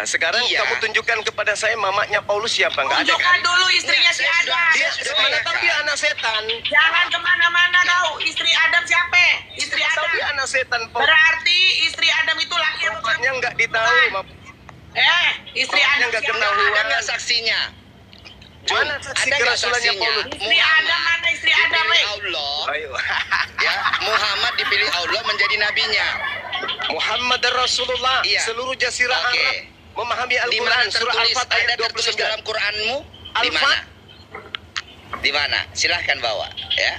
sekarang Iya. kamu tunjukkan kepada saya mamanya Paulus siapa? Nggak ada Tunjukkan kan? dulu istrinya si Adam. Dia mana tahu dia anak setan. Jangan kemana-mana kau. Istri Adam siapa? Istri Tahu Adam. dia anak setan. Paulus. Berarti istri Adam itu laki atau Mamanya perempuan? nggak ditahu. Istri Mamanya Adam nggak siapa? kenal Ada nggak saksinya? Mana saksi Ada nggak kerasulannya saksinya? Paulus? Istri Adam mana istri Adam? Dipilih Allah, Ayo. ya. Muhammad dipilih Allah menjadi nabinya. Muhammad Rasulullah. Iya. Seluruh jazirah Oke. Arab memahami Di mana Al-Quran surah tertulis? Al-Fat Ada ayat tertulis 29. dalam Quranmu? Di Al-Fat. mana? Di mana? Silahkan bawa, ya.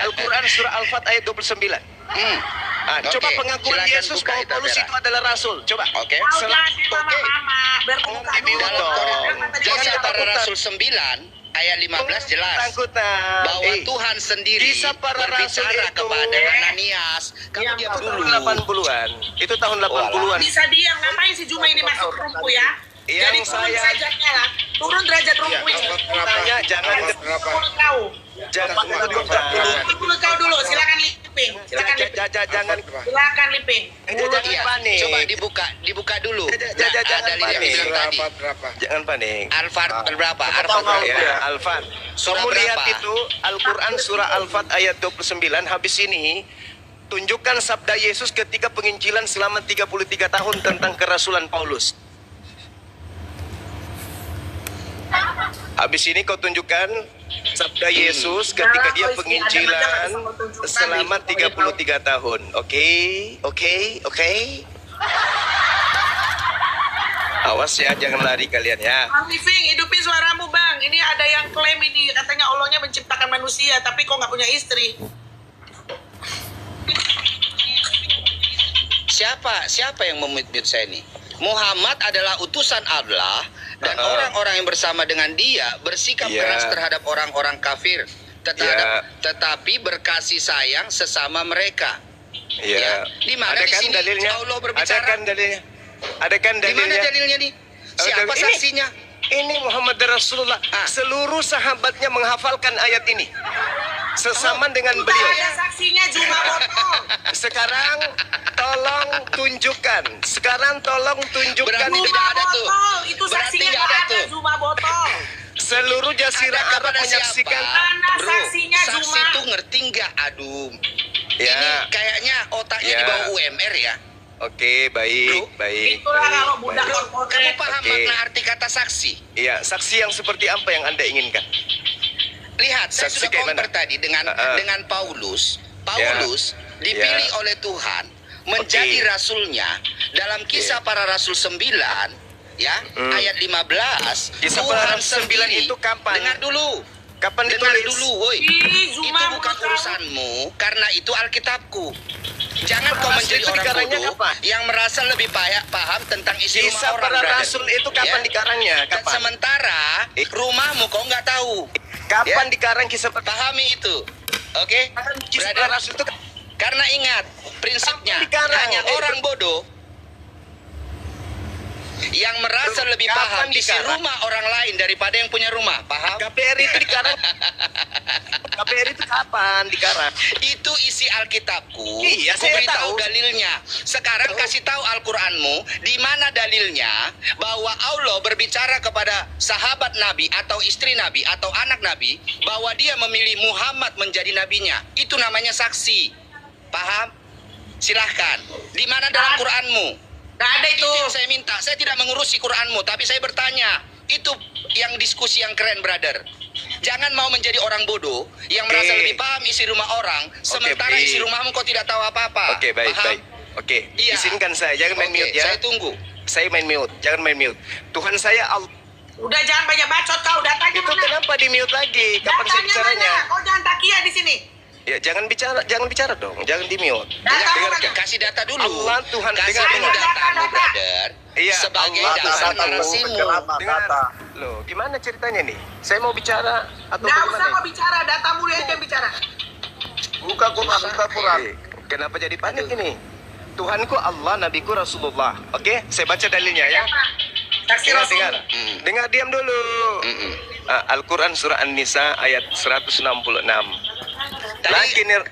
Al-Quran surah Al-Fat ayat 29. Oke, Coba pengakuan silakan Yesus buka bahwa itu, Paulus Vera. itu adalah rasul. Coba. Oke. Kau Sel- jangan mama-mama. Jangan Berbuka di-mute dulu. dong. Jangan Jangan Kisah para takutan. Rasul 9 ayat 15 jelas Takutan. bahwa Tuhan sendiri Kisah para rasul berbicara itu. kepada Ananias. Kamu diam Itu tahun dulu. 80-an. Itu tahun 80-an. Bisa diam. Ngapain si Juma ini masuk rumpu ya? Yang Jadi turun saya- derajatnya lah. Turun derajat rumpu ini. Tanya jangan Mulut kau. jangan Mulut kau dulu. Silakan liping. Silakan liping. jangan Silakan liping. jangan Iya, panik. coba dibuka dulu. Jangan Dalil yang panik. bilang tadi. Jangan panik. Al-Fat berapa? Al-Fat Ya, berapa? Al-Fat. Surah Kamu lihat berapa? itu Al-Quran surah Al-Fat ayat 29. Habis ini tunjukkan sabda Yesus ketika penginjilan selama 33 tahun tentang kerasulan Paulus. Habis ini kau tunjukkan sabda Yesus ketika dia penginjilan selama 33 tahun. Oke. Awas ya, jangan lari kalian ya. Bang Living, hidupin suaramu bang. Ini ada yang klaim ini katanya Allahnya menciptakan manusia, tapi kok nggak punya istri? Siapa yang memutmut saya ini? Muhammad adalah utusan Allah dan orang-orang yang bersama dengan dia bersikap Iya. keras terhadap orang-orang kafir, tetapi berkasih sayang sesama mereka. Iya. Di mana Ada di kan sini dalilnya? Allah berbicara? Ada kan dalilnya? Ada kan Di mana dalilnya? dalilnya nih? Siapa Ini- saksinya? Ini Muhammad Rasulullah. Seluruh sahabatnya menghafalkan ayat ini. Sesama dengan Tidak beliau. ada saksinya Juma botol. Sekarang tolong tunjukkan. Berarti Juma tidak ada tuh. botol. Itu Berarti saksinya nggak nggak ada ada tuh. Juma botol. Seluruh jazirah Ada Arab kepada menyaksikan. siapa? Mana Bro, saksinya, saksi Juma? itu ngerti nggak? Aduh. Ya. Ini kayaknya otaknya Ya. di bawah UMR ya. Oke, baik, Bro, baik. Itulah baik, kalau budak baik. Kamu korporat. paham Oke. makna arti kata saksi? Iya, saksi yang seperti apa yang Anda inginkan? Lihat, saya Saksi sudah kayak compare mana? tadi dengan Paulus. Ya. Dipilih oleh Tuhan menjadi Oke. rasulnya dalam kisah para rasul 9 ya, ayat 15. Kisah Tuhan para rasul 9 sendiri. itu kapan? Dengar dulu. Kapan Dengar ditulis? dulu, woi. Ih, Itu Juma bukan botol. urusanmu karena itu Alkitabku. Jangan Para kau rasul menjadi itu orang dikarangnya bodoh kapan? yang merasa lebih paham tentang isi rumah Kisah orang. para brother. rasul itu kapan Ya? dikarangnya? Dan Kapan? sementara rumahmu kau nggak tahu. Kapan Ya? dikarang kisah para Pahami itu. Oke? kisah Brother, para rasul itu? karena ingat prinsipnya Kapan dikarang? hanya orang bodoh yang merasa lebih Kapan paham isi dikarang? rumah orang lain daripada yang punya rumah. Paham? KPR itu dikarang. KPR itu kapan dikarang? Itu isi Alkitabku. Iya, Ku saya beritahu tahu. dalilnya. Sekarang kasih tahu Al-Qur'anmu di mana dalilnya bahwa Allah berbicara kepada sahabat Nabi atau istri Nabi atau anak Nabi bahwa dia memilih Muhammad menjadi nabinya. Itu namanya saksi. Paham? Silahkan. Di mana dalam Qur'anmu? Nggak ada itu. Itu yang saya minta. Saya tidak mengurusi Qur'anmu, tapi saya bertanya. Itu yang diskusi yang keren, brother. Jangan mau menjadi orang bodoh yang merasa Oke. lebih paham isi rumah orang, sementara baik. isi rumahmu kau tidak tahu apa-apa. Oke, baik, Paham? baik. Oke, Iya. izinkan saya. Jangan main Oke, mute ya. saya tunggu. Saya main mute. Jangan main mute. Tuhan saya Allah. Udah jangan banyak bacot kau. Datanya Itu mana? kenapa di mute lagi? Kapan saya Datanya bicaranya? mana? Kau jangan takia di sini. Ya, jangan bicara dong. Jangan di mute. Data Dengarkan. Kasih data dulu. Allah Tuhan, Kasih dengar, dulu dengar. datamu, Data. brother. Iya, Sebagai Allah dasar Tuhan. narasimu. Dengar. Loh, gimana ceritanya nih? Saya mau bicara atau Nggak usah bagaimana? kau bicara. Datamu dia yang bicara. Buka Quran. Kenapa jadi panik ini? Tuhanku Allah, nabiku Rasulullah. Oke, saya baca dalilnya ya. Saksi Dengar, Rasul. dengar. Dengar, diam dulu. Mm-mm. Al-Quran surah An-Nisa ayat 166. Tadi yang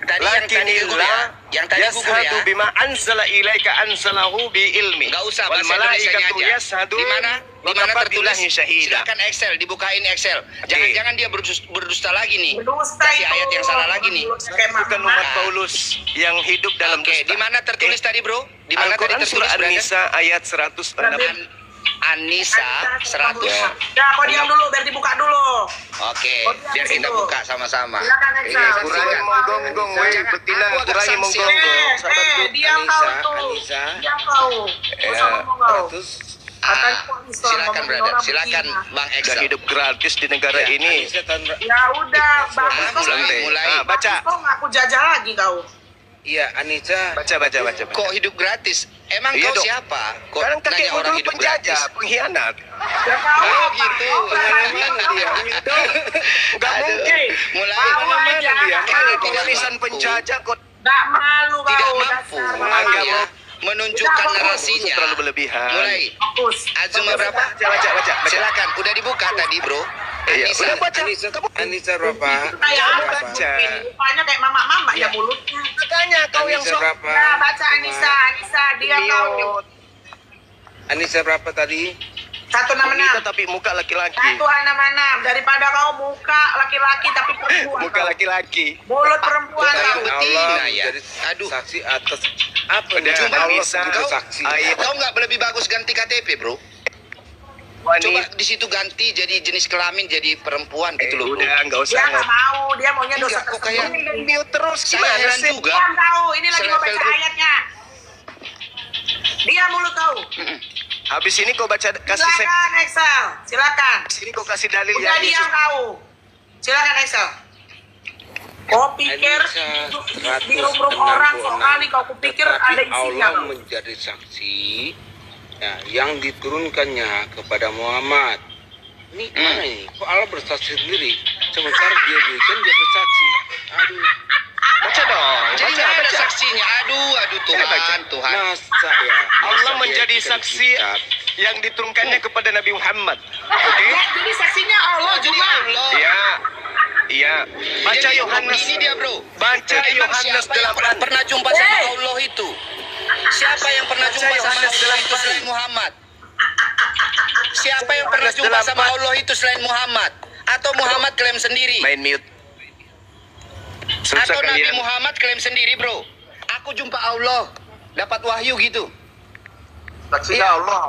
tadi dulu ya. Yang tadi gugur ya. Yashhadu bima anzala ilaika anzalahu bi ilmi. Nggak usah Wal bahasa Indonesianya malaikatu aja. yashhadu Di mana wa kafa tertulis? billahi syahida. Silakan Excel, dibukain Excel. Jangan-jangan dia berdusta lagi nih. Berdusta Kasih itu. ayat yang salah lagi nih. Kayak Bukan Muhammad. umat Paulus yang hidup dalam Oke, dusta. di mana tertulis tadi, Bro? Di mana tadi Al-Quran tertulis, surah brother? An-Nisa ayat 106. Anissa 100. Ya, kau diam dulu, biar dibuka dulu. Oke, biar kita Situ. buka sama-sama. Silakan, Ini Excel. Kurangi saksikan. monggonggong, weh, Jangan, betina, aku agak kurangi sanksi. monggonggong. Sahabatku. Diam kau itu. Anissa. Diam kau. Ya, Usah ngomong kau. 100. Katanya kok Islam, Silakan, ngomongin brother. orang Silakan, betina. Bang Udah Excel. hidup gratis di negara Ya, ini. Anissa tahun Ya udah, bagus kok. Santai. mulai. Baca. Kok aku jajah lagi kau? Iya, Anissa. Baca. Kok hidup gratis? Emang Iya kau dong. siapa? Kok Sekarang nanya kakekmu orang dulu hidup penjajah, gratis? pengkhianat. Ya kau Oh, apa? gitu. Kau Mana dia? Enggak Aduh. mungkin. Mulai. Tahu aja. Kalau Tidak tulisan mampu. penjajah kok Nggak malu kau. Tidak mampu dasar. ya, menunjukkan Tidak, narasinya. terlalu berlebihan. Mulai. Fokus. Azuma berapa? Baca. Silakan. Udah dibuka tadi, Bro. Iya, Anissa. udah baca. Anissa, Anissa berapa? Kayak apa? baca. Rupanya kayak mama-mama ya Ya. mulutnya. Makanya kau yang Anissa sok berapa? Ya, baca Anissa, diam kau. liot. Anissa berapa tadi? 166. Tapi muka laki-laki. 166. Daripada kau muka laki-laki tapi perempuan. Muka kau. laki-laki. Mulut perempuan Bukan kau. betina Allah ya. menjadi Aduh. saksi atas apa? Udah, Cuma Allah Anissa. sebagai Kau- saksi. Ayat. Kau nggak lebih bagus ganti KTP, Bro? Coba di situ ganti jadi jenis kelamin jadi perempuan gitu loh, Bro. Udah, enggak usah. Dia nggak mau, dia maunya dosa Enggak, kok kayak- tersembunyi. mute terus Saya gimana heran sih? juga. Diam kau, ini lagi mau Selevel baca group. ayatnya. Dia mulut kau. Habis ini kau baca kasih Silakan Excel, silakan. sini kau kasih dalil Udah yang diam kau. Silakan Excel. Kau pikir Anissa di rum-rum orang sekali kau kupikir Tetapi ada isinya Allah kau. menjadi saksi ya, yang diturunkannya kepada Muhammad. Ini mana ini? Kok Allah bersaksi sendiri? Sementara dia bikin dia bersaksi. Aduh, baca dong. Jadi Baca, nggak ada baca. saksinya. Aduh Tuhan, Tuhan. masa ya? Allah Masa menjadi dia bikin saksi kitab? yang diturunkannya kepada Nabi Muhammad. Oke? Ya, jadi saksinya Allah Jadi juga. Allah. Iya. Iya. Baca Jadi, Yohanes. Ini dia, Bro. Baca Emang Yohanes siapa yang 8. pernah jumpa sama Allah itu? Siapa yang pernah Baca jumpa sama Yohanes Allah itu 8. selain Muhammad? Siapa yang pernah Yohanes jumpa sama 8. Allah itu selain Muhammad? Atau Muhammad klaim sendiri? Main mute. Susah Atau Nabi kalian. Muhammad klaim sendiri, Bro? Aku jumpa Allah, dapat wahyu gitu. Saksinya Allah.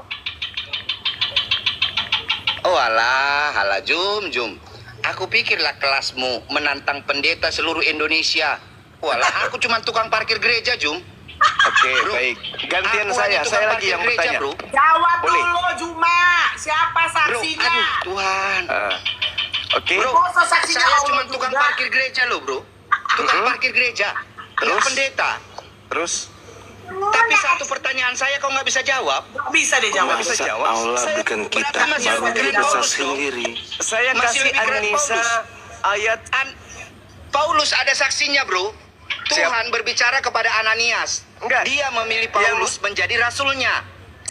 Oh alah Jum. Aku pikirlah kelasmu menantang pendeta seluruh Indonesia. Walah, aku cuma tukang parkir gereja, Jum. Oke, Bro, baik. Gantian aku hanya saya tukang lagi yang parkir gereja, bertanya. Bro. Jawab Boleh. dulu Juma. Siapa Bro, saksinya? aduh Tuhan. Oke. Bro, Masa saksinya saya Allah cuma juga? tukang parkir gereja loh, Bro. Tukang parkir gereja. Terus Terus? pendeta. Terus Tapi satu pertanyaan saya kau nggak bisa jawab. Nggak bisa deh jawab. bisa Masa jawab. Allah Saya bikin kita berarti masih baru lebih dia keren bersaksi Paulus dong. sendiri. saya Masih kasih lebih keren An-Nisa Paulus. ayat Paulus ada saksinya, Bro. Tuhan berbicara kepada Ananias. Enggak. Dia memilih Paulus menjadi rasulnya.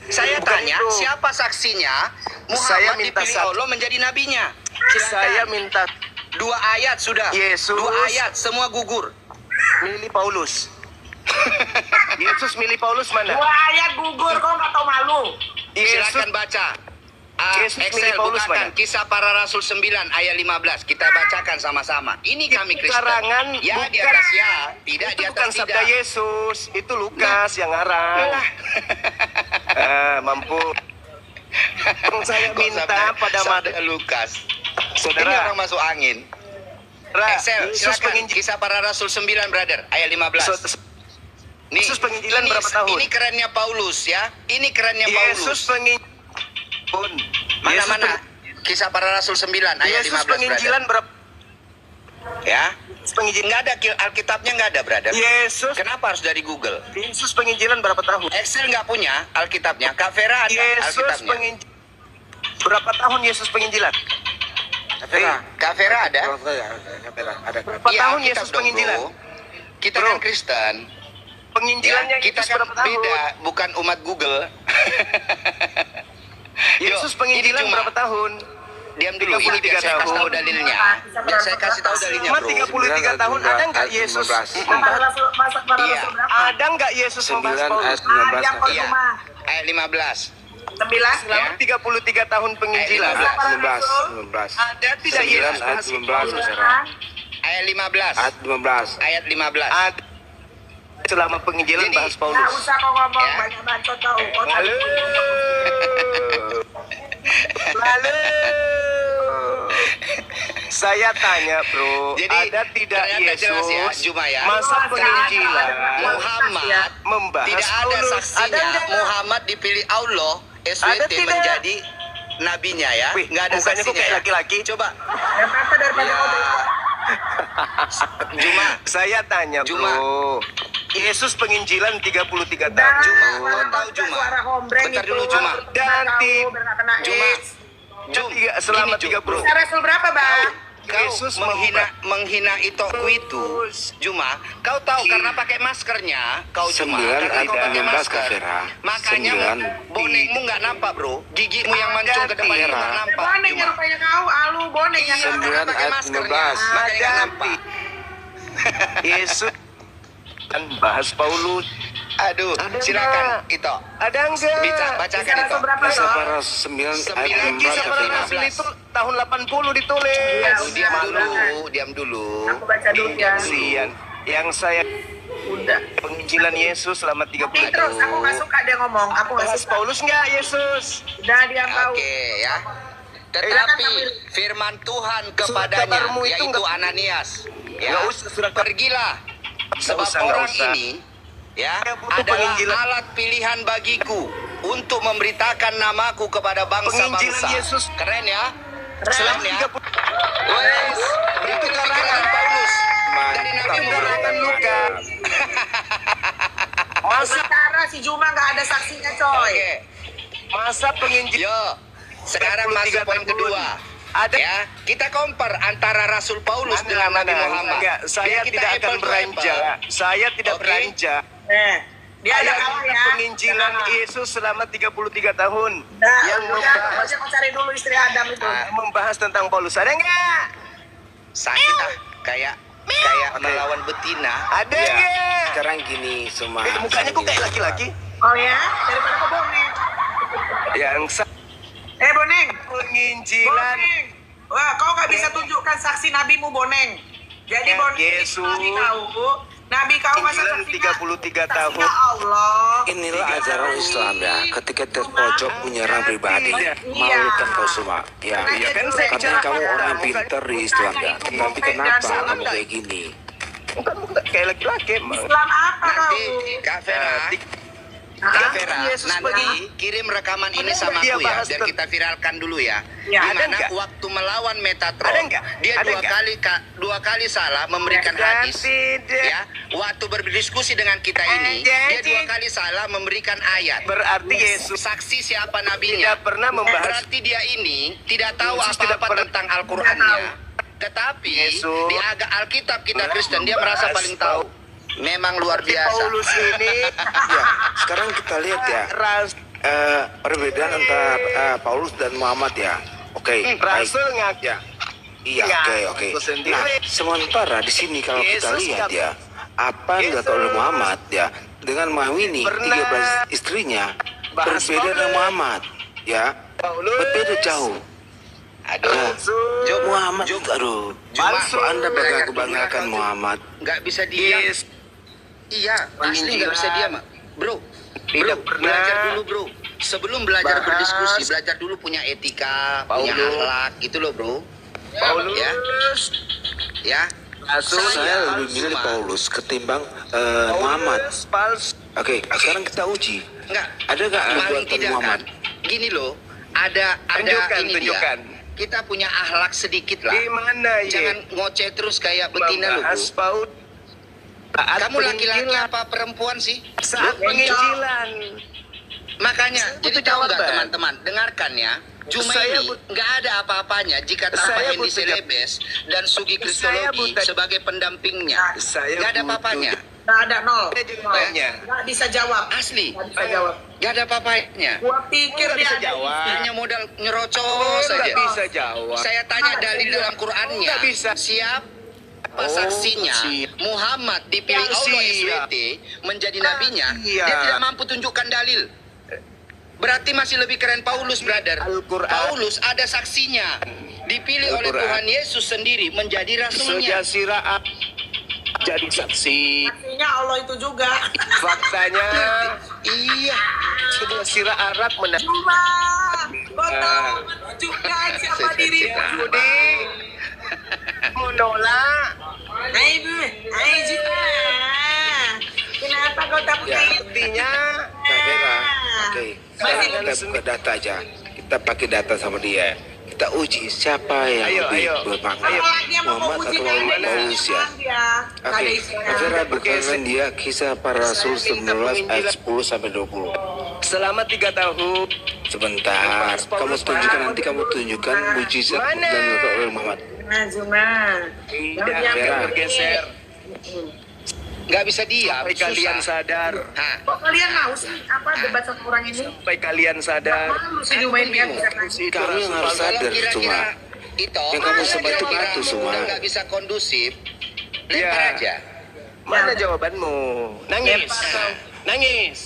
Saya Bukan tanya, itu. siapa saksinya? Saya Muhammad minta dipilih satu. Allah menjadi nabinya. Silakan. saya minta 2 ayat sudah. Yesus. 2 ayat semua gugur. milih Paulus. Yesus milih Paulus mana? Dua ayat gugur, kau nggak tahu malu. Yesus Silakan baca. Yesus Excel milih Paulus bukakan mana? Kisah Para Rasul 9 ayat 15. Kita bacakan sama-sama. Ini kami Itu Kristen. karangan Ya di bukan- atas ya, tidak itu di atas bukan tidak. sabda Yesus, itu Lukas yang ngarang. Mampu. Saya Kok minta sabda- pada sabda Lukas. Ini saudara. orang masuk angin. Excel, Yesus silakan. penginjil. Kisah Para Rasul 9, brother, ayat 15. Nih, Yesus penginjilan ini, berapa tahun? Ini kerennya Paulus ya. Ini kerennya Yesus Paulus. Mana-mana? Kisah Para Rasul 9 ayat Yesus 15, penginjilan berapa? brother. Ya. Penginjilan. Nggak ada Alkitabnya, nggak ada, brother. Yesus Kenapa harus dari Google? Yesus penginjilan berapa tahun? Excel nggak punya Alkitabnya. Kak Vera ada Yesus Alkitabnya. penginjilan. Berapa tahun Yesus penginjilan? Kak Vera ada? Ada. Berapa Iya, tahun Alkitab Yesus dong, penginjilan? bro. Kita Bro. kan Kristen. Penginjilannya Ya, kita Yesus kan berapa tahun? beda, bukan umat Google. Yesus Yo, penginjilan ini cuma- berapa tahun? Diam dulu, ini biar saya kasih tahu dalilnya. Biar saya kasih tahu dalilnya, Selama bro. 33 tahun ada nggak Yesus membahas? Iya. Ada nggak Yesus membahas 9 ayat Paulus? 19. Iya. Ayat 15. 9. Selama 33 tahun penginjilan. Ayat 19. Ada tidak 9 Yesus ayat bahas 19, Paulus? saudara. Ayat 15. Ayat 15. Ayat 15. Ada selama penginjilan Jadi, bahas Nggak Paulus. usah kau ngomong Ya. banyak bacot tau. Kau Lalu, lalu, saya tanya bro, Jadi, ada tidak ternyata jelas ya, Yesus Juma ya. masa penginjilan Muhammad membahas tidak ada Paulus? saksinya. Ada nggak? Muhammad dipilih Allah Ada SWT tidak? menjadi nabinya ya. Wih, Nggak ada mukanya kok saksinya. kayak Ya. laki-laki. Coba Yang apa daripada Ya. kau bego. Juma. Saya tanya Juma. bro, Yesus penginjilan 33 Udah, tahun. Juma, suara kau tahu, bocah, Juma? Suara hombreng Bentar itu. dulu, Juma. Dan Tahu, di- biar nggak kena Juma. AIDS. Selama Gini, Jum, 30. Bisa Rasul berapa, Bang? Kau Yesus menghina itoku itu, Juma. Kau tahu karena pakai maskernya, kau Juma. 9 Karena ayat kau pakai 16, masker, Kak Vera. makanya 9. bonekmu nggak nampak, bro. Gigimu yang mancung ke depan itu Vera. nggak nampak, Bonengnya Juma. rupanya kau, alu bonengnya. Iya, 9 karena pakai ayat maskernya, 15. makanya nggak Ada nampak. Yesus kan bahas Paulus. Aduh, Ada silakan, nggak? Ito. Ada enggak? Bacakan Bisa Ito. Rasul berapa, Kisah Bang? para 9 ayat 9 Kisah 16, para Kak Rasul Vera. itu tahun 80 ditulis. Iya, Diam udah, dulu, udah. diam dulu. Aku baca dulu ya. Kasihan. Yang saya Udah. penginjilan Yesus selama 30 Tapi terus, aku nggak suka dia ngomong. Aku nggak Bahas suka. Paulus enggak Yesus? Udah, dia tahu. Oke ya. Silakan, Tetapi Kamil. firman Tuhan kabarmu kepadanya itu yaitu nggak- Ananias, ya, Nggak usah surat kabar. pergilah sebab usah, nggak orang usah. ini ya Saya butuh adalah penginjilan. alat pilihan bagiku untuk memberitakan namaku kepada bangsa-bangsa. Penginjilan Yesus. Keren ya? Selama Keren ya? 30 Wes, itu kebenaran Paulus dari Nabi Mantap. Muhammad. Luka. Masa Sementara si Juma nggak ada saksinya, coy. Oke, masa penginjilan yo. Sekarang 33 masuk poin tahun. kedua. Ada- Ya, kita compare antara Rasul Paulus dengan Nabi Muhammad. Enggak, saya Biar kita tidak akan apple to beranjak. apple. Saya tidak Oke. beranjak. Dia ada Saya kalah ya. penginjilan Yesus selama 33 tahun Nah, yang udah, kau cari dulu istri Adam itu. membahas tentang Paulus. Ada enggak? Sakit kayak melawan betina. Ada Ya, enggak? sekarang gini semua. Mukanya kok kayak laki-laki? Oh ya, daripada kau boneng. Yang Boneng. penginjilan Boneng. Wah, kau nggak bisa tunjukkan saksi nabimu, Boneng. Jadi Ya, Boneng Yesus. itu nabi kau masa Penginjilan 33 tahun. saksinya Allah. Inilah ajaran Islam ya. Ketika terpojok menyerang pribadi, malukan kau semua. Ya, Iya kan, saya katanya bicara kamu pada orang bukan- pinter di Islam ya. Tapi kenapa kamu kayak gini? Bukan kayak laki-laki emang. Islam apa kau? Nanti Kak Vera, Kak Vera, Yesus nanti kirim rekaman ini Ada sama nggak dia aku ya, bahas biar kita viralkan dulu ya. Ya, ada Dimana nggak? waktu melawan Metatron, Ada nggak? dia Ada nggak? dua kali salah memberikan Dan hadis. tidak. Ya, waktu berdiskusi dengan kita ini, dia Jadi- 2 kali salah memberikan ayat. Berarti Yesus Saksi siapa nabinya? tidak pernah membahas. Berarti dia ini tidak tahu Yesus tidak apa-apa pernah- tentang Al-Qur'annya. Tetapi Yesus di Alkitab kita Kristen dia merasa membahas paling tahu. Memang luar biasa. Paulus ini Ya, sekarang kita lihat ya. ras, Perbedaan antara Paulus dan Muhammad ya. Oke, baik. Rasul ngak. Ya. Iya, Ngaku oke. sendiri. Nah, sementara di sini kalau kita Yesus lihat nggak- ya, apa yang dilakukan oleh Yesus Muhammad ya, dengan Mawini pernah 13 istrinya bahas berbeda dengan Paulus. Muhammad ya. Paulus. Berbeda jauh. Aduh. Rasul. Jom, Muhammad, Jom. aduh. Cuma Palsu Anda bangga-banggakan Muhammad. Nggak bisa diam. Yes. Iya, asli nggak bisa diam, bro. Tidak Bro, pernah belajar dulu, bro. Sebelum belajar bahas berdiskusi, belajar dulu punya etika, punya Paulus. akhlak, gitu loh, bro. Paulus. Ya, Rasul. Saya lebih milih Cuma- Paulus ketimbang Muhammad. Palsu. Oke, sekarang kita uji. Enggak. Ada nggak Paling perbuatan tidak Muhammad? kan, gini loh, ada Tunjukkan, ini tunjukkan. dia. Kita punya akhlak sedikit lah. Di mana ya? Jangan ngoceh terus kayak betina lo, bro. Membahas Paulus. Saat Kamu laki-laki penginjilan. apa perempuan sih? Saat Lu- penginjilan. Makanya, jadi butuh tahu nggak jawaban. teman-teman, dengarkan ya. Cuma Saya ini but- nggak ada apa-apanya jika tanpa Saya Hendy butuh Celebes dan Sugi Saya Kristologi butuh- sebagai pendampingnya. Saya Nggak ada butuh apa-apanya. Nggak ada, nol. Ada jawabannya. Nggak bisa jawab. Asli. Nggak bisa jawab. Gak ada apa-apanya. Gua pikir Nggak dia bisa ada jawab. Hanya modal nyerocos Nggak saja. bisa jawab. Saya tanya dalil dalam Qurannya. Nggak bisa. Siapa Oh, saksinya siap. Muhammad dipilih Yang Allah siap. SWT menjadi nabinya? Iya. Dia tidak mampu tunjukkan dalil. Berarti masih lebih keren Paulus, brother. Al-Quran. Paulus ada saksinya. Dipilih oleh Al-Quran. Tuhan Yesus sendiri menjadi rasulnya. Sejasira jadi saksi. Artinya Allah itu juga. Faktanya Iya. sejasira Arab menang. Cuma kau tahu menunjukkan siapa dirimu. Budi menolak. Hai Cuma. Kenapa kau tak Ya. punya Artinya Kak Vera, oke. Masih Sekarang kita buka data aja. Kita pakai data sama dia. Kita uji siapa yang Ayo, lebih ayo. bermakna, Kalau dia mau Muhammad uji atau nggak ada Paulus ya. dia. Nggak ada Oke, isinya. Kak Vera bukakan Oke, dia kisah para rasul 19 ayat 10 sampai 20. selama 3 tahun Sebentar, kamu tunjukkan nanti kamu tunjukkan mujizat Mana? dan dilakukan oleh Muhammad. Nah, Cuma. tidak Yang Vera. bergeser Nggak bisa diam. sampai kalian Susah. sadar. Hah. Kok kalian mau sih apa debat sama orang ini? Sampai kalian sadar. Malu sih Jumain dia bisa nanya. Kamu yang harus Kalau sadar kira-kira cuma. itu Yang kamu kalau sebut itu kira-kira batu semua. udah nggak bisa kondusif, Iya. lempar aja. Mana jawabanmu? Nangis. Nangis.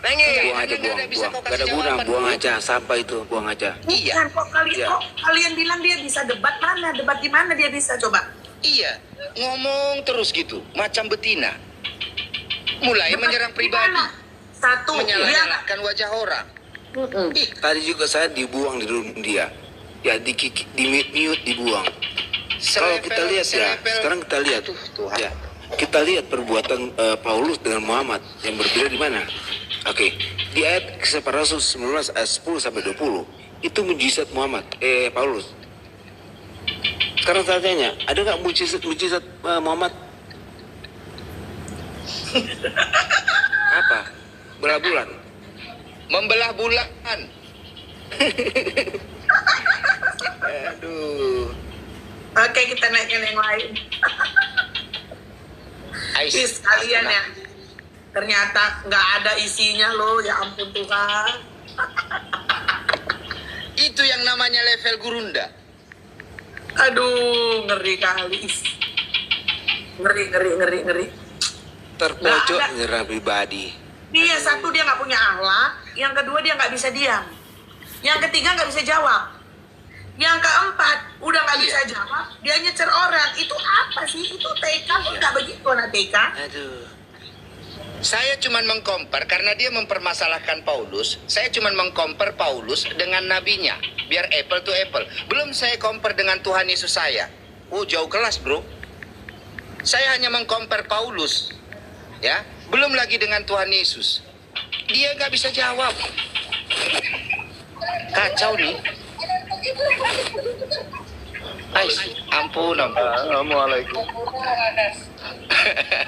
Nangis. Buang aja, Nggak ada bisa buang. kau Gak ada kasih guna, jawaban, buang Bu. aja. Sampah itu, buang aja. Iya. Bukan, Iya. kok kalian bilang dia bisa debat mana? Debat di mana dia bisa coba? Iya, ngomong terus gitu, macam betina. Mulai Debat menyerang di pribadi, mana? Satu, dia menyalah-nyalahkan wajah orang. Ih, Tadi juga saya dibuang di room dia. Ya, di mute, dibuang. Kalau kita lihat ya, sekarang kita lihat. Aduh, Tuhan. Ya, kita lihat perbuatan Paulus dengan Muhammad yang berbeda di mana. Oke, di ayat kisah para rasul 19 ayat 10 sampai 20 itu mujizat Muhammad, Paulus. Sekarang saya tanya, ada nggak mujizat Muhammad? Apa? Belah bulan. membelah bulan. Aduh. Oke, kita naikkan yang lain. Ais, Please, kalian ya. Ternyata nggak ada isinya loh, ya ampun Tuhan. Itu yang namanya level gurunda. Aduh, ngeri kali. Ngeri. Terpojok Nggak ada. menyerang pribadi. Dia satu dia nggak punya akhlak, yang kedua dia nggak bisa diam, yang ketiga nggak bisa jawab, yang keempat udah nggak Iya. bisa jawab, dia nyecer orang. Itu apa sih? Itu TK kok nggak begitu anak TK? Aduh. Saya cuma mengcompare karena dia mempermasalahkan Paulus. Saya cuma mengcompare Paulus dengan nabinya, biar apple to apple. Belum saya compare dengan Tuhan Yesus saya. Jauh kelas, bro. Saya hanya mengcompare Paulus, ya. Belum lagi dengan Tuhan Yesus. Dia nggak bisa jawab. Kacau nih. Ais, ampun. Assalamualaikum.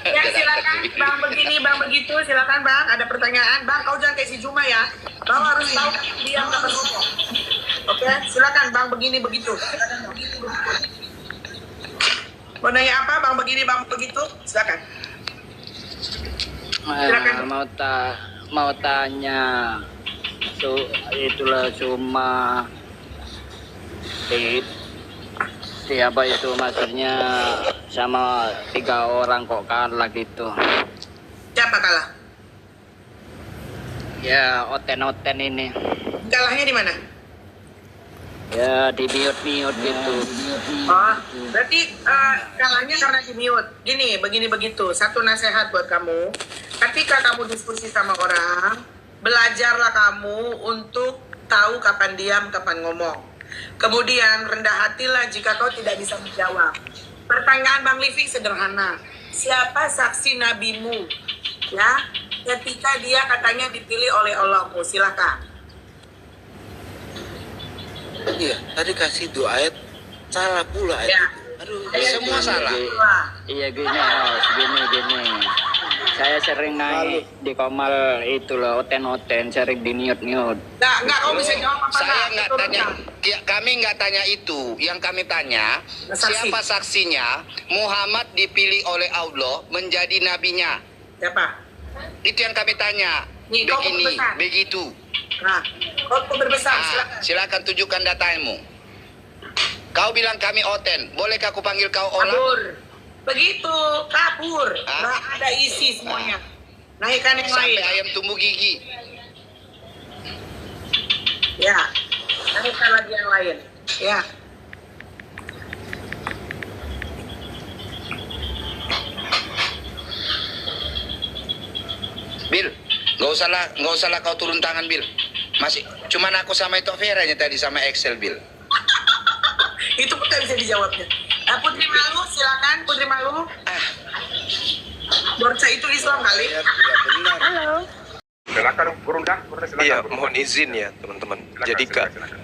Ya silakan bang begini bang begitu, silakan bang. Ada pertanyaan bang, kau jangan kayak si Juma ya. Kau harus tahu dia nggak ngomong. Oke, silakan bang begini begitu. Mau nanya apa bang begini bang begitu? Silakan. Silakan. Mau tanya itulah cuma siapa itu maksudnya sama 3 orang kok kalah gitu. Siapa kalah? Ya oten ini Kalahnya di mana? ya di mute gitu. Oh, berarti kalahnya karena di mute. Gini, begini begitu. Satu nasihat buat kamu. Ketika kamu diskusi sama orang, belajarlah kamu untuk tahu kapan diam, kapan ngomong. Kemudian rendah hatilah jika kau tidak bisa menjawab. Pertanyaan Bang Livi sederhana. Siapa saksi nabimu? Ya, ketika dia katanya dipilih oleh Allah. Silakan. Iya, tadi kasih 2 ayat salah pula ayat Ya. itu. Aduh, Semua salah. Wah. Iya gini, gini. Saya sering naik di Komal itu loh, oten-oten, sering di niut-niut. Enggak, kamu bisa jawab apa Saya enggak? nggak Itu tanya, enggak. ya, kami nggak tanya itu. Yang kami tanya, Saksi. siapa saksinya Muhammad dipilih oleh Allah menjadi nabinya? Siapa? Itu yang kami tanya. Nih, kau Begini, berbesar. begitu. Nah, kau berbesar, silakan. Silakan tunjukkan datamu. Kau bilang kami oten. Bolehkah aku panggil kau Ola? Kabur. Begitu, kabur. Ah. Nggak ada isi semuanya. Naikkan yang Sampai lain. ayam tumbuh gigi. Ya. Naikkan lagi yang lain. Ya. Bil, nggak usah lah kau turun tangan, Bil. Masih, cuman aku sama itu Veranya tadi sama Excel, Bil. Itu pun nggak bisa dijawabnya. Putri Malu, silakan. Putri Malu. Borca itu Islam kali. Iya, mohon izin ya teman-teman. Jadi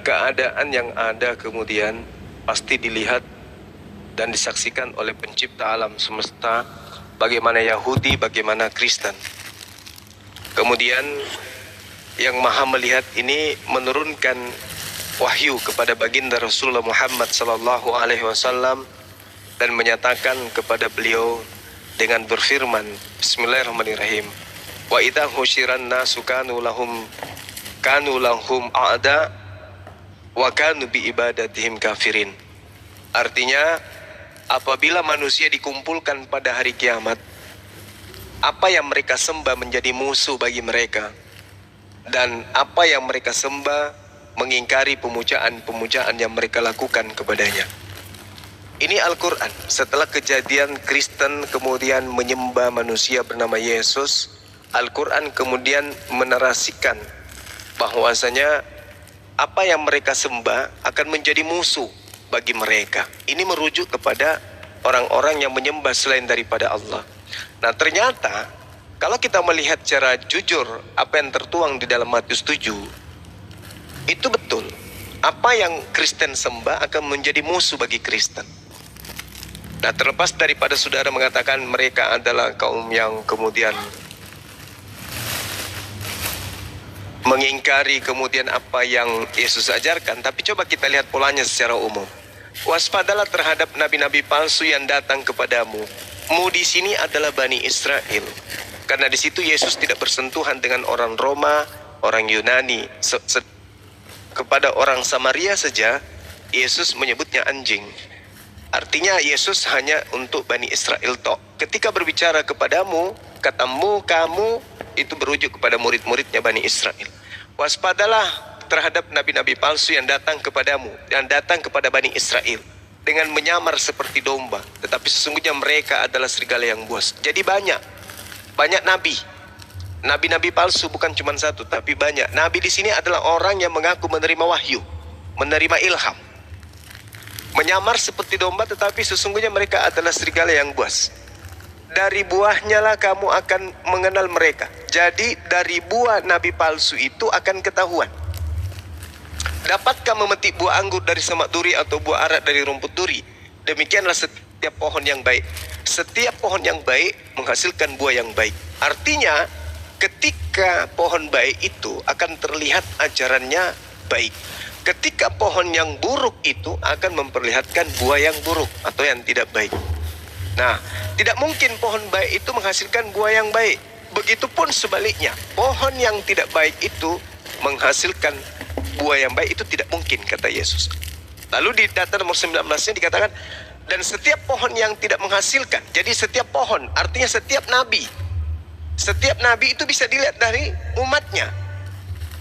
keadaan yang ada kemudian pasti dilihat dan disaksikan oleh pencipta alam semesta, bagaimana Yahudi, bagaimana Kristen. Kemudian yang maha melihat ini menurunkan wahyu kepada baginda Rasulullah Muhammad sallallahu alaihi wasallam dan menyatakan kepada beliau dengan berfirman, Bismillahirrahmanirrahim. Wa idza husyiran nasu kanu lahum a'da wa kanu bi ibadatihim kafirin. Artinya, apabila manusia dikumpulkan pada hari kiamat, apa yang mereka sembah menjadi musuh bagi mereka, dan apa yang mereka sembah mengingkari pemujaan-pemujaan yang mereka lakukan kepadanya. Ini Al-Quran. Setelah kejadian Kristen kemudian menyembah manusia bernama Yesus, Al-Quran kemudian menarasikan bahwasanya apa yang mereka sembah akan menjadi musuh bagi mereka. Ini merujuk kepada orang-orang yang menyembah selain daripada Allah. Nah, ternyata kalau kita melihat secara jujur apa yang tertuang di dalam Matius 7, itu betul. Apa yang Kristen sembah akan menjadi musuh bagi Kristen. Nah, terlepas daripada saudara mengatakan mereka adalah kaum yang kemudian mengingkari kemudian apa yang Yesus ajarkan, tapi coba kita lihat polanya secara umum. Waspadalah terhadap nabi-nabi palsu yang datang kepadamu. Mu di sini adalah Bani Israel. Karena di situ Yesus tidak bersentuhan dengan orang Roma, orang Yunani. Kepada orang Samaria saja Yesus menyebutnya anjing. Artinya Yesus hanya untuk Bani Israel tok. Ketika berbicara kepadamu, katamu, kamu, itu berujuk kepada murid-muridnya Bani Israel. Waspadalah terhadap nabi-nabi palsu yang datang kepadamu, yang datang kepada Bani Israel dengan menyamar seperti domba, tetapi sesungguhnya mereka adalah serigala yang buas. Jadi banyak nabi. Nabi-nabi palsu bukan cuma satu, tapi banyak. Nabi di sini adalah orang yang mengaku menerima wahyu, menerima ilham. Menyamar seperti domba, tetapi sesungguhnya mereka adalah serigala yang buas. Dari buahnya lah kamu akan mengenal mereka. Jadi dari buah nabi palsu itu akan ketahuan. Dapatkah memetik buah anggur dari semak duri atau buah arak dari rumput duri? Demikianlah setiap pohon yang baik. Setiap pohon yang baik menghasilkan buah yang baik. Artinya ketika pohon baik itu akan terlihat ajarannya baik. Ketika pohon yang buruk itu akan memperlihatkan buah yang buruk atau yang tidak baik. Nah, tidak mungkin pohon baik itu menghasilkan buah yang baik. Begitupun sebaliknya, pohon yang tidak baik itu menghasilkan buah yang baik, itu tidak mungkin, kata Yesus. Lalu di data nomor 19-nya dikatakan, dan setiap pohon yang tidak menghasilkan. Jadi setiap pohon, artinya setiap nabi. Setiap nabi itu bisa dilihat dari umatnya.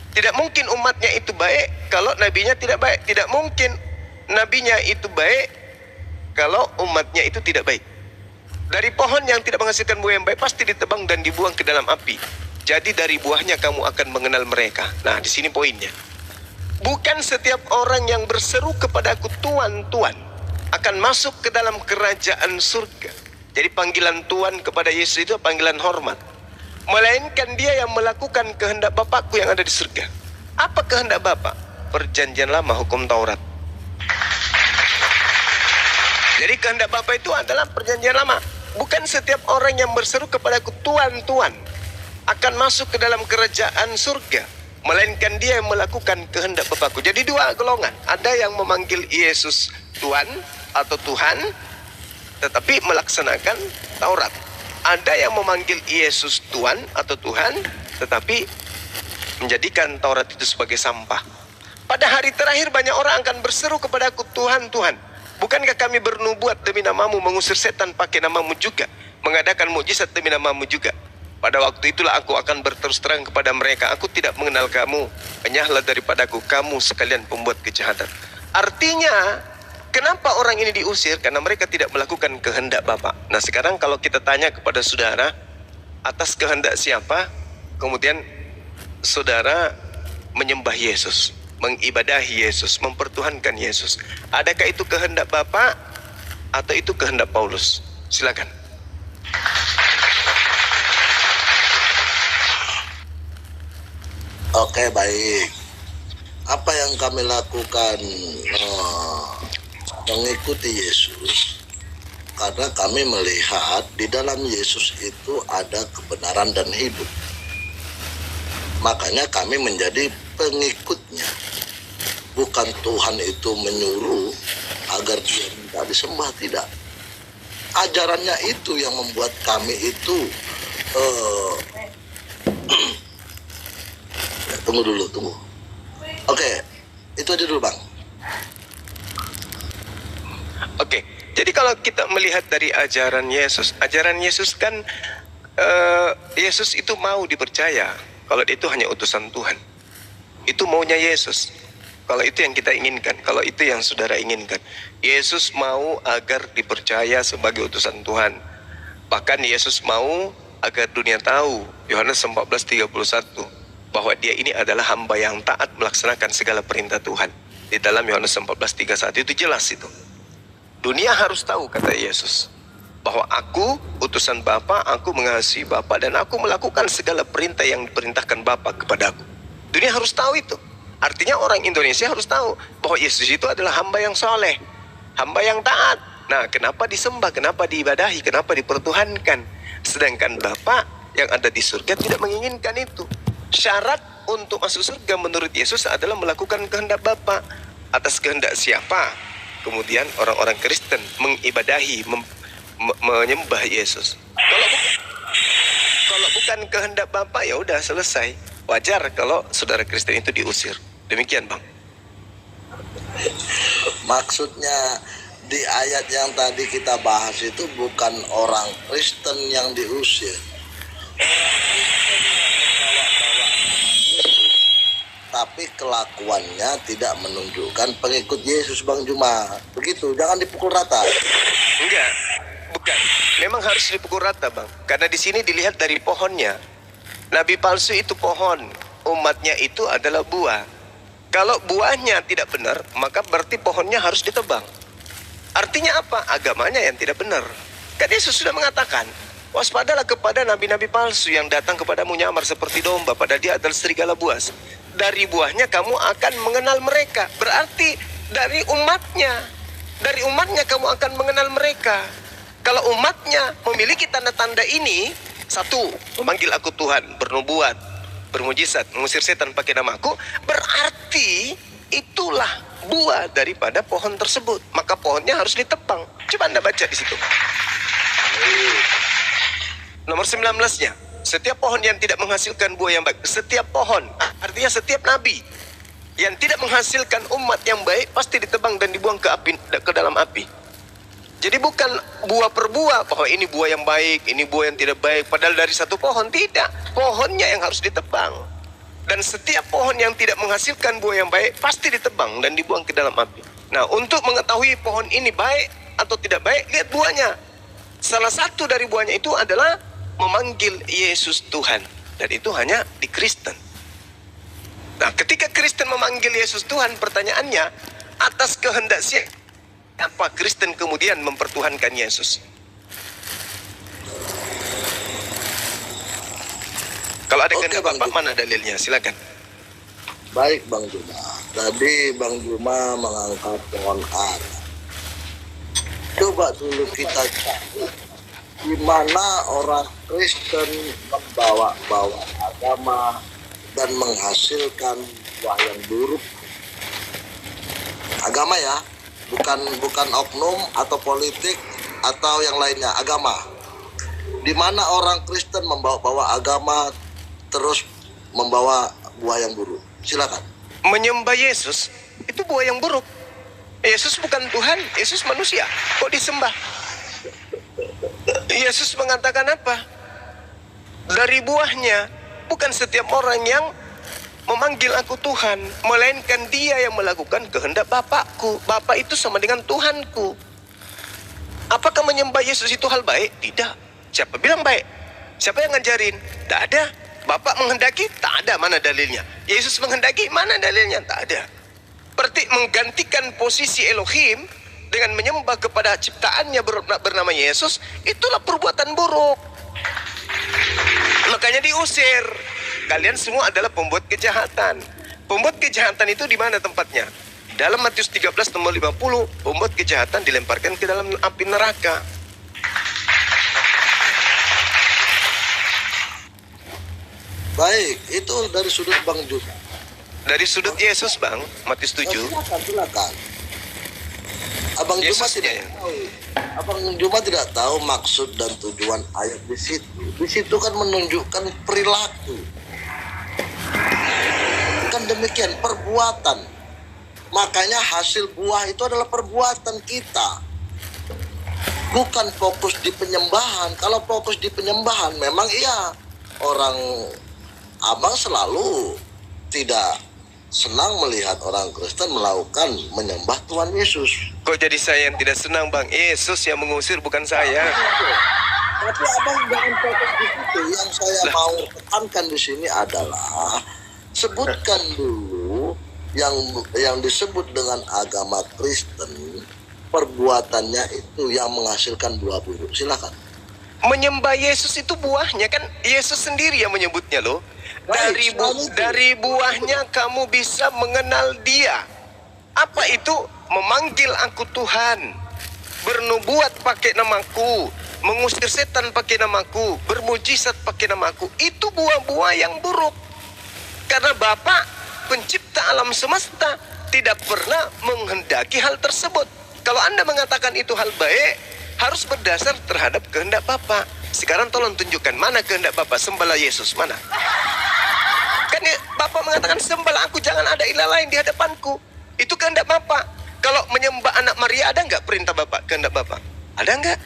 Tidak mungkin umatnya itu baik kalau nabinya tidak baik. Tidak mungkin nabinya itu baik kalau umatnya itu tidak baik. Dari pohon yang tidak menghasilkan buah yang baik pasti ditebang dan dibuang ke dalam api. Jadi dari buahnya kamu akan mengenal mereka. Nah, di sini poinnya. Bukan setiap orang yang berseru kepadaku Tuhan, Tuhan akan masuk ke dalam kerajaan surga. Jadi panggilan Tuhan kepada Yesus itu panggilan hormat. Melainkan dia yang melakukan kehendak Bapakku yang ada di surga. Apa kehendak Bapa? Perjanjian lama, hukum Taurat. Jadi kehendak Bapa itu adalah perjanjian lama. bukan setiap orang yang berseru kepadaku Tuhan, Tuhan akan masuk ke dalam kerajaan surga, melainkan dia yang melakukan kehendak Bapakku. Jadi dua golongan, ada yang memanggil Yesus Tuhan atau Tuhan tetapi melaksanakan Taurat. Ada yang memanggil Yesus Tuhan atau Tuhan tetapi menjadikan Taurat itu sebagai sampah. Pada hari terakhir banyak orang akan berseru kepadaku, Tuhan, Tuhan, bukankah kami bernubuat demi namamu, mengusir setan pakai namamu juga, mengadakan mukjizat demi namamu juga? Pada waktu itulah aku akan berterus terang kepada mereka, aku tidak mengenal kamu, enyahlah daripadaku kamu sekalian pembuat kejahatan. Artinya, kenapa orang ini diusir? Karena mereka tidak melakukan kehendak Bapa. Nah sekarang kalau kita tanya kepada saudara, atas kehendak siapa kemudian saudara menyembah Yesus, mengibadahi Yesus, mempertuhankan Yesus? Adakah itu kehendak Bapa atau itu kehendak Paulus? Silakan. Oke, baik. Apa yang kami lakukan mengikuti Yesus karena kami melihat di dalam Yesus itu ada kebenaran dan hidup. Makanya kami menjadi pengikutnya. Bukan Tuhan itu menyuruh agar dia minta disembah, tidak. Ajarannya itu yang membuat kami itu tunggu dulu. Oke, itu aja dulu Bang. Oke, jadi kalau kita melihat dari ajaran Yesus kan Yesus itu mau dipercaya kalau itu hanya utusan Tuhan. Itu maunya Yesus. Kalau itu yang kita inginkan, kalau itu yang saudara inginkan. Yesus mau agar dipercaya sebagai utusan Tuhan. Bahkan Yesus mau agar dunia tahu, Yohanes 14:31, bahwa dia ini adalah hamba yang taat melaksanakan segala perintah Tuhan. Di dalam Yohanes 14:31 itu jelas itu. Dunia harus tahu, kata Yesus, bahwa aku utusan Bapa, aku mengasihi Bapa, dan aku melakukan segala perintah yang diperintahkan Bapa kepadaku. Dunia harus tahu itu. Artinya orang Indonesia harus tahu bahwa Yesus itu adalah hamba yang soleh, hamba yang taat. Nah, kenapa disembah, kenapa diibadahi, kenapa dipertuhankan? Sedangkan Bapa yang ada di surga tidak menginginkan itu. Syarat untuk masuk surga menurut Yesus adalah melakukan kehendak Bapa. Atas kehendak siapa? Kemudian orang-orang Kristen mengibadahi, menyembah Yesus. Kalau bukan kehendak Bapa, ya udah selesai. Wajar kalau saudara Kristen itu diusir. Demikian, Bang. Maksudnya di ayat yang tadi kita bahas itu bukan orang Kristen yang diusir. Tapi kelakuannya tidak menunjukkan pengikut Yesus, Bang Juma. Begitu, jangan dipukul rata. Enggak, bukan. Memang harus dipukul rata, Bang. Karena di sini dilihat dari pohonnya. Nabi palsu itu pohon, umatnya itu adalah buah. Kalau buahnya tidak benar, maka berarti pohonnya harus ditebang. Artinya apa? Agamanya yang tidak benar. Kan Yesus sudah mengatakan, waspadalah kepada nabi-nabi palsu yang datang kepadamu nyamar seperti domba, padahal dia adalah serigala buas. Dari buahnya kamu akan mengenal mereka. Berarti dari umatnya kamu akan mengenal mereka. Kalau umatnya memiliki tanda-tanda ini, satu, memanggil aku Tuhan, bernubuat, bermujizat, mengusir setan pakai namaku, berarti itulah buah daripada pohon tersebut. Maka pohonnya harus ditebang. Coba Anda baca di situ. Nomor 19-nya, setiap pohon yang tidak menghasilkan buah yang baik, setiap pohon, artinya setiap nabi yang tidak menghasilkan umat yang baik pasti ditebang dan dibuang ke api, ke dalam api. Jadi bukan buah per buah, bahwa ini buah yang baik, ini buah yang tidak baik, padahal dari satu pohon. Tidak, pohonnya yang harus ditebang. Dan setiap pohon yang tidak menghasilkan buah yang baik pasti ditebang dan dibuang ke dalam api. Nah, untuk mengetahui pohon ini baik atau tidak baik, lihat buahnya. Salah satu dari buahnya itu adalah memanggil Yesus Tuhan. Dan itu hanya di Kristen. Nah, ketika Kristen memanggil Yesus Tuhan, pertanyaannya, atas kehendak siapa Kristen kemudian mempertuhankan Yesus? Kalau ada kehendak Bapak, mana dalilnya? Silakan. Baik, Bang Juma. Tadi Bang Juma mengangkat pohon ara. Coba dulu kita cari di mana orang Kristen membawa-bawa agama dan menghasilkan buah yang buruk. Agama ya, bukan oknum atau politik atau yang lainnya, agama. Di mana orang Kristen membawa-bawa agama terus membawa buah yang buruk. Silakan. Menyembah Yesus itu buah yang buruk. Yesus bukan Tuhan, Yesus manusia. Kok disembah? Yesus mengatakan apa? Dari buahnya, bukan setiap orang yang memanggil aku Tuhan, melainkan dia yang melakukan kehendak Bapakku. Bapak itu sama dengan Tuhanku. Apakah menyembah Yesus itu hal baik? Tidak. Siapa bilang baik? Siapa yang ngajarin? Tidak ada. Bapak menghendaki? Tak ada. Mana dalilnya? Yesus menghendaki? Mana dalilnya? Tak ada. Berarti menggantikan posisi Elohim dengan menyembah kepada ciptaannya bernama Yesus, itulah perbuatan buruk. Makanya diusir. Kalian semua adalah pembuat kejahatan. Pembuat kejahatan itu di mana tempatnya? Dalam Matius 13 nomor 50, pembuat kejahatan dilemparkan ke dalam api neraka. Baik, itu dari sudut Bang Juma. Dari sudut Yesus, Bang, Matius 7. Silakan. Abang Juma Yesusnya tidak ya? tahu. Abang Juma tidak tahu maksud dan tujuan ayat di situ. Di situ kan menunjukkan perilaku. Bukan demikian, perbuatan. Makanya hasil buah itu adalah perbuatan kita. Bukan fokus di penyembahan. Kalau fokus di penyembahan, memang iya. Orang abang selalu tidak senang melihat orang Kristen melakukan menyembah Tuhan Yesus. Kok jadi saya yang tidak senang, Bang? Yesus yang mengusir, bukan saya. Tapi abang jangan fokus di situ. Yang saya mau tekankan di sini adalah sebutkan dulu yang disebut dengan agama Kristen, perbuatannya itu yang menghasilkan buah buruk. Silakan. Menyembah Yesus itu buahnya, kan Yesus sendiri yang menyebutnya loh. Dari buahnya kamu bisa mengenal dia. Apa itu? Memanggil aku Tuhan, bernubuat pakai namaku, mengusir setan pakai namaku, bermujizat pakai namaku. Itu buah-buah yang buruk. Karena Bapa pencipta alam semesta tidak pernah menghendaki hal tersebut. Kalau Anda mengatakan itu hal baik, harus berdasar terhadap kehendak Bapa. Sekarang tolong tunjukkan mana kehendak Bapa. Sembahlah Yesus, mana? Kan Bapak mengatakan sembahlah aku, jangan ada ilah lain di hadapanku. Itu kehendak Bapak. Kalau menyembah anak Maria, ada nggak perintah Bapak, kehendak Bapak? Ada nggak?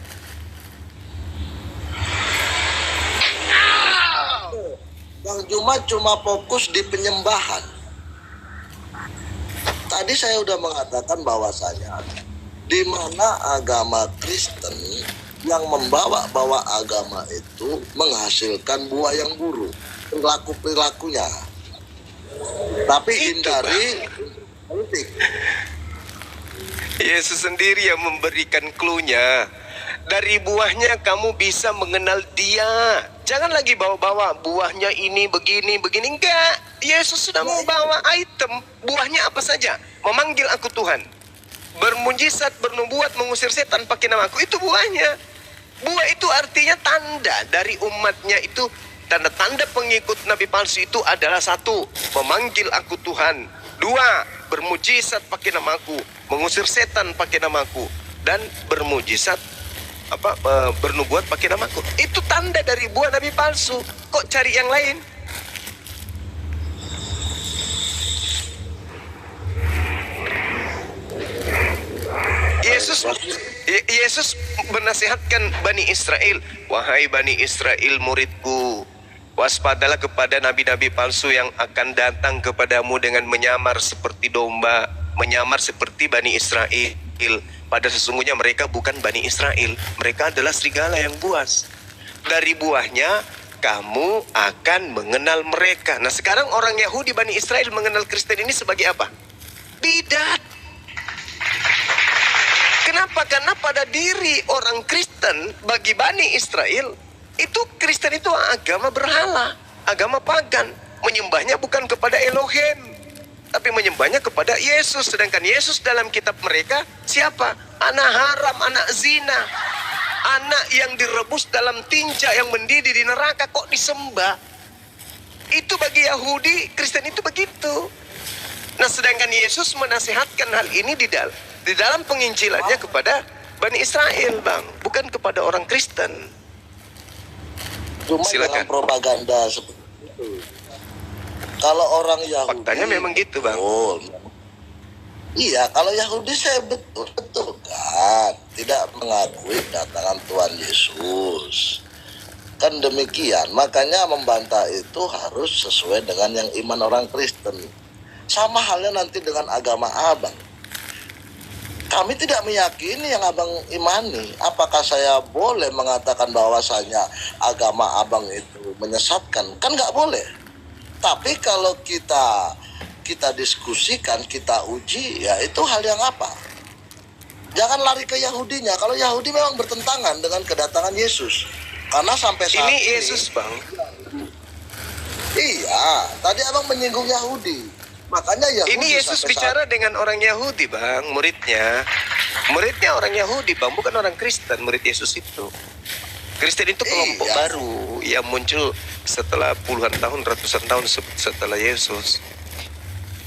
Bang Juma cuma fokus di penyembahan. Tadi saya sudah mengatakan bahwasanya di mana agama Kristen yang membawa agama itu menghasilkan buah yang buruk, perilakunya. Tapi hindari politik. Yesus sendiri yang memberikan clue-nya. Dari buahnya kamu bisa mengenal dia. Jangan lagi bawa-bawa buahnya ini begini. Enggak. Yesus sudah membawa item. Buahnya apa saja? Memanggil aku Tuhan, bermujizat, bernubuat, mengusir setan pakai namaku. Itu buahnya. Buah itu artinya tanda dari umatnya itu. Tanda-tanda pengikut Nabi palsu itu adalah satu, memanggil aku Tuhan. Dua, bermujizat pakai namaku, mengusir setan pakai namaku, dan bermujizat bernubuat pakai namaku. Itu tanda dari buah Nabi palsu. Kok cari yang lain? Yesus menasihatkan Bani Israel, wahai Bani Israel muridku, waspadalah kepada nabi-nabi palsu yang akan datang kepadamu dengan menyamar seperti domba, menyamar seperti Bani Israel. Pada sesungguhnya mereka bukan Bani Israel, mereka adalah serigala yang buas. Dari buahnya kamu akan mengenal mereka. Nah sekarang orang Yahudi Bani Israel mengenal Kristen ini sebagai apa? Bidat. Kenapa? Karena pada diri orang Kristen, bagi Bani Israel, itu Kristen itu agama berhala, agama pagan. Menyembahnya bukan kepada Elohim, tapi menyembahnya kepada Yesus. Sedangkan Yesus dalam kitab mereka siapa? Anak haram, anak zina. Anak yang direbus dalam tinja yang mendidih di neraka kok disembah? Itu bagi Yahudi, Kristen itu begitu. Nah, sedangkan Yesus menasihatkan hal ini di dalam penginjilannya kepada Bani Israel, Bang, bukan kepada orang Kristen. Cuma Silakan. dalam propaganda seperti itu. Kalau orang Yahudi, Faktanya memang gitu, Bang. Iya, kalau Yahudi saya betul kan tidak mengakui kedatangan Tuhan Yesus. Kan demikian, makanya membantah itu harus sesuai dengan yang iman orang Kristen. Sama halnya nanti dengan agama abang. Kami tidak meyakini yang abang imani. Apakah saya boleh mengatakan bahwasanya agama abang itu menyesatkan? Kan nggak boleh. Tapi kalau kita diskusikan, kita uji, ya itu hal yang apa? Jangan lari ke Yahudinya. Kalau Yahudi memang bertentangan dengan kedatangan Yesus. Karena sampai saat Ini ini, Yesus, Bang. iya, tadi abang menyinggung Yahudi. Makanya Yahudi Ini Yesus sampai bicara dengan orang Yahudi, Bang, muridnya. Muridnya orang Yahudi, Bang, bukan orang Kristen, murid Yesus itu. Kristen itu kelompok Iya. baru yang muncul setelah puluhan tahun, ratusan tahun setelah Yesus.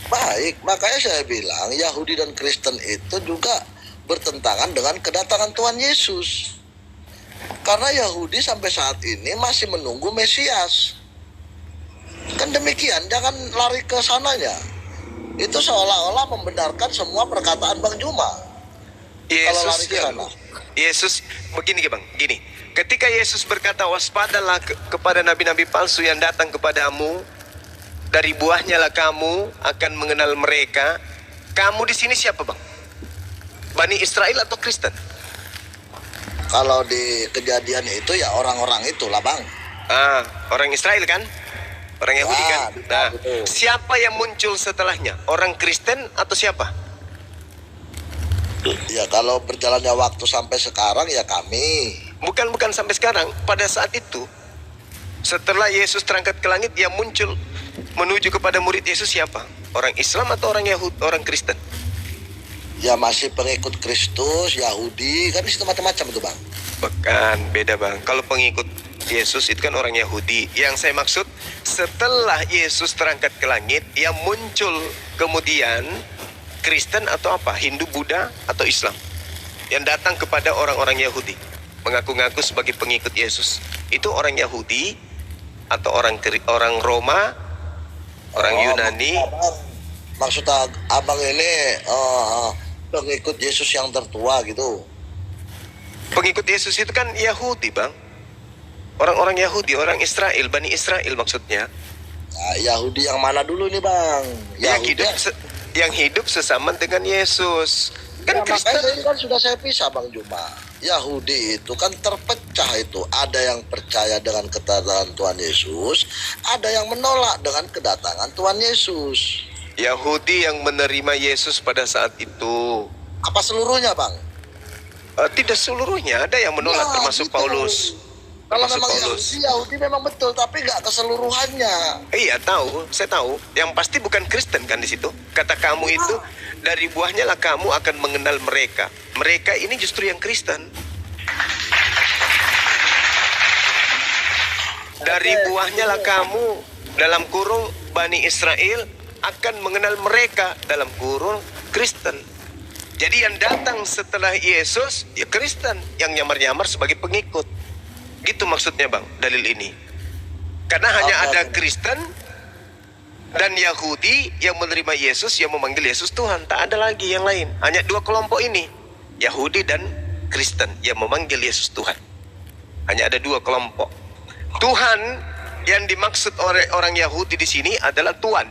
Baik, makanya saya bilang Yahudi dan Kristen itu juga bertentangan dengan kedatangan Tuhan Yesus. Karena Yahudi sampai saat ini masih menunggu Mesias. Kan demikian, jangan lari ke sananya. Itu seolah-olah membenarkan semua perkataan Bang Juma. Kalau lari ke sana. Yesus begini, Bang, gini. Ketika Yesus berkata, waspadalah kepada nabi-nabi palsu yang datang kepadamu, dari buahnya lah kamu akan mengenal mereka. Kamu di sini siapa, Bang? Bani Israel atau Kristen? Kalau di kejadian itu ya orang-orang itulah Bang. Orang Israel kan? Orang Yahudi Ya, kan? Nah, betul. siapa yang muncul setelahnya? Orang Kristen atau siapa? Ya kalau berjalannya waktu sampai sekarang ya kami. Bukan sampai sekarang. Pada saat itu, setelah Yesus terangkat ke langit, yang muncul menuju kepada murid Yesus siapa? Orang Islam atau orang Yahudi, orang Kristen? Ya masih pengikut Kristus, Yahudi, kan itu macam-macam itu Bang. Bukan, beda, Bang. Kalau pengikut Yesus itu kan orang Yahudi. Yang saya maksud, setelah Yesus terangkat ke langit, yang muncul kemudian Kristen atau apa? Hindu, Buddha, atau Islam? Yang datang kepada orang-orang Yahudi, mengaku-ngaku sebagai pengikut Yesus. Itu orang Yahudi atau orang Roma, orang Yunani? Maksudnya abang ini pengikut Yesus yang tertua gitu. Pengikut Yesus itu kan Yahudi, Bang. Orang-orang Yahudi, orang Israel, Bani Israel maksudnya. Nah, Yahudi yang mana dulu nih Bang? Yang hidup sesama dengan Yesus. Kan Ya, Kristen. makanya kan sudah saya pisah Bang Juma. Yahudi itu kan terpecah itu. Ada yang percaya dengan kedatangan Tuhan Yesus, ada yang menolak dengan kedatangan Tuhan Yesus. Yahudi yang menerima Yesus pada saat itu. Apa seluruhnya Bang? Tidak seluruhnya, ada yang menolak, Ya, termasuk gitu. Paulus. Kalau Termasuk memang Paulus. Yahudi memang betul, tapi nggak keseluruhannya. Iya, tahu, saya tahu. Yang pasti bukan Kristen kan di situ. Kata kamu itu, dari buahnya lah kamu akan mengenal mereka. Mereka ini justru yang Kristen. Dari buahnya lah kamu, dalam kurung Bani Israel, akan mengenal mereka, dalam kurung Kristen. Jadi yang datang setelah Yesus, ya Kristen, yang nyamar-nyamar sebagai pengikut. Gitu maksudnya Bang, dalil ini. Karena hanya ada Kristen dan Yahudi yang menerima Yesus, yang memanggil Yesus Tuhan. Tak ada lagi yang lain. Hanya dua kelompok ini, Yahudi dan Kristen yang memanggil Yesus Tuhan. Hanya ada dua kelompok. Tuhan yang dimaksud oleh orang Yahudi di sini adalah Tuhan.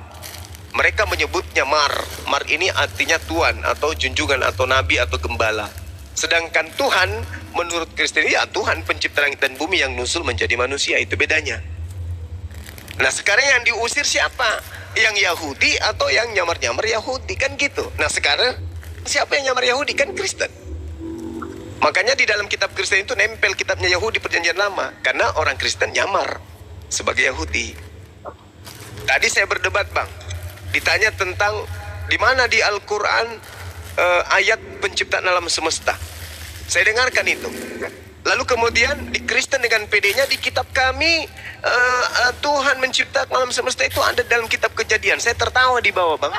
Mereka menyebutnya Mar. Mar ini artinya Tuhan atau junjungan atau nabi atau gembala. Sedangkan Tuhan menurut Kristen ya Tuhan pencipta langit dan bumi yang nusul menjadi manusia. Itu bedanya. Nah sekarang yang diusir siapa? Yang Yahudi atau yang nyamar-nyamar Yahudi? Kan gitu. Nah sekarang siapa yang nyamar Yahudi? Kan Kristen. Makanya di dalam kitab Kristen itu nempel kitabnya Yahudi perjanjian lama. Karena orang Kristen nyamar sebagai Yahudi. Tadi saya berdebat Bang. Ditanya tentang di mana di Al-Quran ayat penciptaan alam semesta. Saya dengarkan itu. Lalu kemudian di Kristen dengan PD-nya di kitab kami Tuhan menciptakan alam semesta itu ada dalam kitab Kejadian. Saya tertawa di bawah, Bang.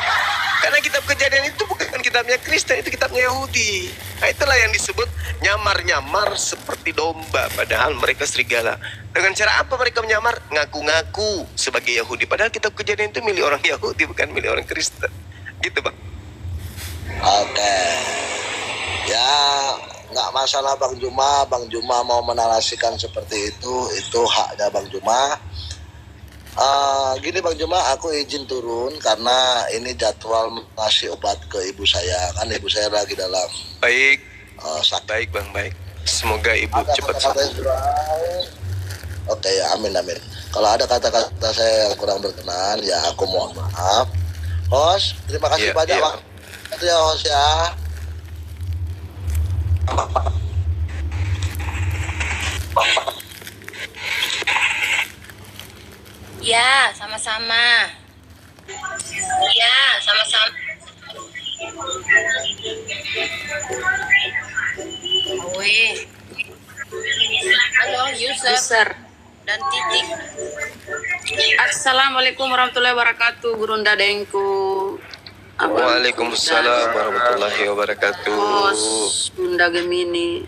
Karena kitab Kejadian itu bukan kitabnya Kristen, itu kitabnya Yahudi. Nah, itulah yang disebut nyamar-nyamar seperti domba, padahal mereka serigala. Dengan cara apa mereka menyamar? Ngaku-ngaku sebagai Yahudi, padahal kitab Kejadian itu milik orang Yahudi, bukan milik orang Kristen. Gitu, Bang. Oke. Ya, nggak masalah Bang Juma mau menarasikan seperti itu haknya Bang Juma. Gini Bang Juma, aku izin turun karena ini jadwal ngasih obat ke ibu saya, kan ibu saya lagi dalam Baik, sakit. baik Bang, baik. Semoga ibu Ada cepat kata-kata sembuh. yang kurang? Oke ya, amin. Kalau ada kata-kata saya yang kurang berkenan, ya aku mohon maaf. Host, terima kasih Iya, banyak iya. Bang. Itu ya host ya. Ya, sama-sama. Ya, sama-sama. Wih. Halo, user dan titik. Assalamualaikum warahmatullahi wabarakatuh, Gurunda Dengku. Waalaikumsalam warahmatullahi wabarakatuh. Bos, Bunda Gemini.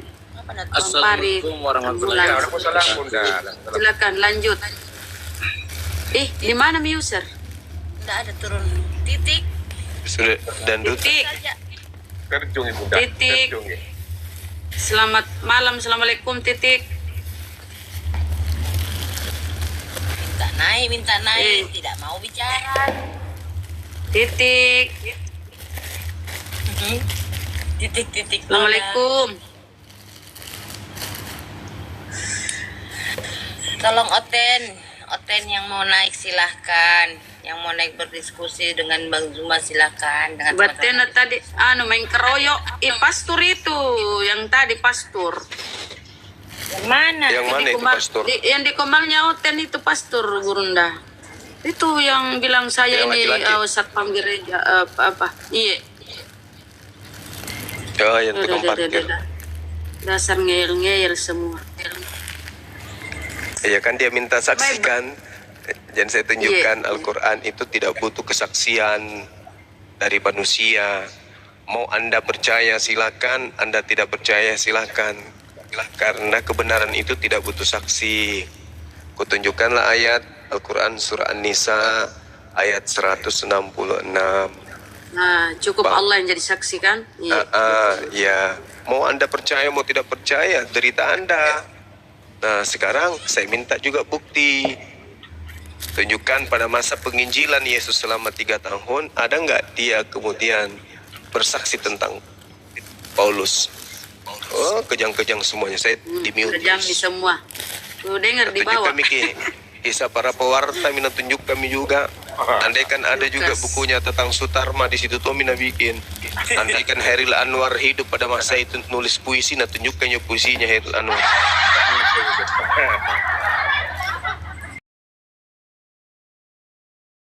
Assalamualaikum warahmatullahi wabarakatuh. Silakan lanjut. Di mana mi user? Tidak ada turun titik. Sudah dan Titik. Saja. Titik. Selamat malam, assalamualaikum titik. Minta naik, tidak mau bicara. Titik. Titik. Assalamualaikum. Tolong Oten yang mau naik silahkan. Yang mau naik berdiskusi dengan Bang Zuma silahkan. Dengan Batena teman-teman. tadi main keroyok. Pastur itu yang tadi pastur. Yang mana? yang mana itu pastor? Yang di Komalnya Oten itu pastur Gurunda. Itu yang bilang saya Yang ini laki-laki. satpam gereja apa? Iya. Oh, yang tukang parkir. Dasar ngeyel-ngeyel semua. Iya kan dia minta saksikan. Dan saya tunjukkan Iya. Al-Quran itu tidak butuh kesaksian dari manusia. Mau Anda percaya silakan, Anda tidak percaya silakan. Karena kebenaran itu tidak butuh saksi. Kutunjukkanlah ayat Al-Quran surah An-Nisa ayat 166. Nah, cukup Bang. Allah yang jadi saksi kan? Iya. Ya, mau Anda percaya mau tidak percaya derita Anda. Nah, sekarang saya minta juga bukti. Tunjukkan pada masa penginjilan Yesus selama 3 tahun, ada nggak dia kemudian bersaksi tentang Paulus? Oh, kejang-kejang semuanya. Saya di-mute. Kejami semua. Tuh dengar di bawah. Tunjuk kami kisah para pewarta, mina tunjuk kami juga. Andai kan ada juga bukunya tentang Sutarma di situ tuh mina bikin. Andai kan Hairil Anwar hidup pada masa itu nulis puisi, nah tunjukkan ya puisinya Hairil Anwar.